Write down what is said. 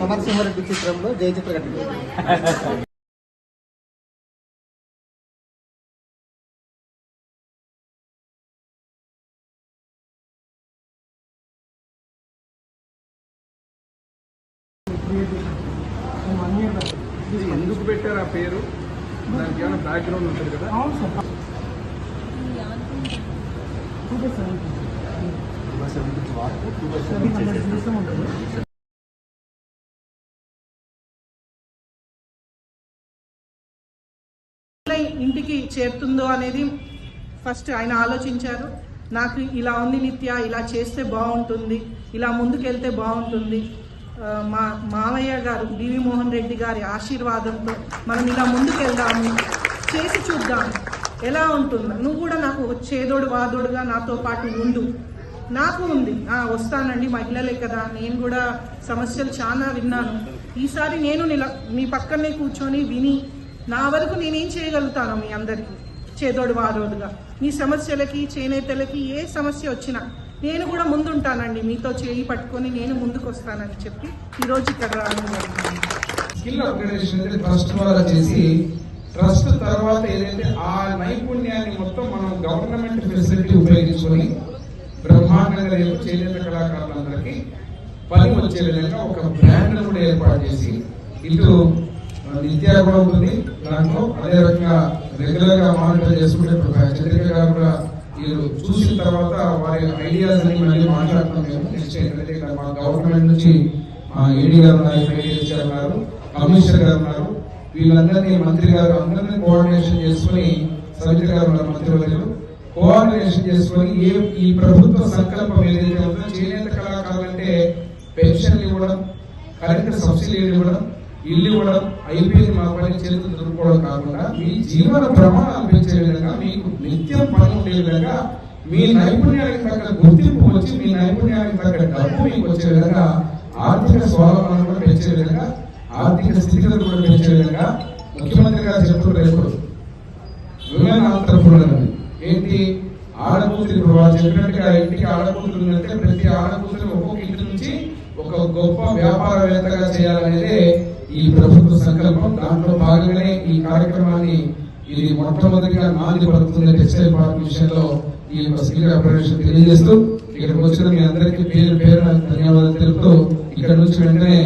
సమరసింహారెడ్డి చిత్రంలో జయచిత్ర కట్టింది. ఎందుకు పెట్టారు ఆ పేరు? దానికి ఏమైనా బ్యాక్గ్రౌండ్ ఉంటుంది కదా? అవును సార్. ఇంటికి చేరుతుందో అనేది ఫస్ట్ ఆయన ఆలోచించారు. నాకు ఇలా ఉంది నిత్య, ఇలా చేస్తే బాగుంటుంది, ఇలా ముందుకెళ్తే బాగుంటుంది, మా మావయ్య గారు డివి మోహన్ రెడ్డి గారి ఆశీర్వాదంతో మనం ఇలా ముందుకెళ్దాము, చేసి చూద్దాం ఎలా ఉంటుందో. నువ్వు కూడా నాకు చేదోడు వాదోడుగా నాతో పాటు ఉండు. నాకు ఉంది, వస్తానండి, మహిళలే కదా, నేను కూడా సమస్యలు చాలా విన్నాను. ఈసారి నేను మీ పక్కనే కూర్చొని విని నా వరకు నేనేం చేయగలుగుతాను మీ అందరికీ చేదోడు వాదోడుగా. మీ సమస్యలకి, చేనేతలకి ఏ సమస్య వచ్చినా నేను కూడా ముందుంటానండి, మీతో చేయి పట్టుకొని నేను ముందుకు వస్తానని చెప్పి ఈరోజు ఇక్కడ రావడం జరిగింది. స్కిల్ అప్గ్రేడేషన్ అయితే ట్రస్ట్ ద్వారా చేసి, ట్రస్ట్ తర్వాత ఏదైతే ఆ నైపుణ్యాన్ని మొత్తం మనం గవర్నమెంట్ ఫెసిలిటీ ఉపయోగించుకొని బ్రహ్మాండంగా చేనేత కళాకారులందరికీ పని వచ్చే విధంగా ఒక బ్రాండ్ కూడా ఏర్పాటు చేసి, ఇటు నిత్య కూడా ఉంటుంది దాంట్లో, అదే రకంగా రెగ్యులర్ గా మానిటర్ చేసుకుంటే చంద్రిక గారు కూడా వీళ్ళు చూసిన తర్వాత వారి ఐడియాస్ అన్ని మళ్ళీ మాట్లాడుతున్నాం మేము. నెక్స్ట్ ఏంటంటే ఇక్కడ మా గవర్నమెంట్ నుంచి మా ఏడీ గారు ఉన్నారు, కమిషనర్ గారు ఉన్నారు, వీళ్ళందరినీ మంత్రి గారు అందరినీ కోఆర్డినేషన్ చేసుకుని, సవిత గారు ఉన్నారు మంత్రివర్యులు, కోఆర్డినేషన్ చేసుకుని ఈ ప్రభుత్వ సంకల్పం ఏదైతే ఉందో చేనేత కళాకారులంటే పెన్షన్లు ఇవ్వడం, కరెంట్ సబ్సిడీలు ఇవ్వడం, ఇల్లు ఇవ్వడం, అయిపోయింది మా పని చేతులు దొరుకుకోవడం కాకుండా మీ జీవన ప్రమాణాలు పెంచే విధంగా, మీకు నిత్యం పని ఉండే విధంగా, మీ నైపుణ్యానికి తగ్గ గుర్తింపు వచ్చి మీ నైపుణ్యానికి తగ్గ డబ్బు మీకు వచ్చే విధంగా, ఆర్థిక స్వావలంబన కూడా పెంచే విధంగా, ఆర్థిక స్థితిగతులు కూడా పెంచే విధంగా ముఖ్యమంత్రి గారు చెప్తున్నారు. విమెన్ ఆంటర్‌ప్రెన్యూర్ ఏంటి, ఆడకూతురు, ఇప్పుడు వాళ్ళు చెప్పినట్టుగా ఇంటికి ఆడకూతురు అంటే ప్రతి ఆడకూతురు ఒక్కొక్క ఇంటి నుంచి ఒక గొప్ప వ్యాపారవేత్తగా చేయాలనేదే ఈ ప్రభుత్వ సంకల్పం. దాంట్లో భాగంగానే ఈ కార్యక్రమాన్ని ఇది మొట్టమొదటిగా నాంది పడుతుంది టెక్స్టైల్ పార్క్ విషయంలో ఈ యొక్క స్కిల్ అప్గ్రేడేషన్ తెలియజేస్తూ, ఇక్కడికి వచ్చిన మీ అందరికీ పేరు పేరు ధన్యవాదాలు తెలుపుతూ ఇక్కడ నుంచి వెంటనే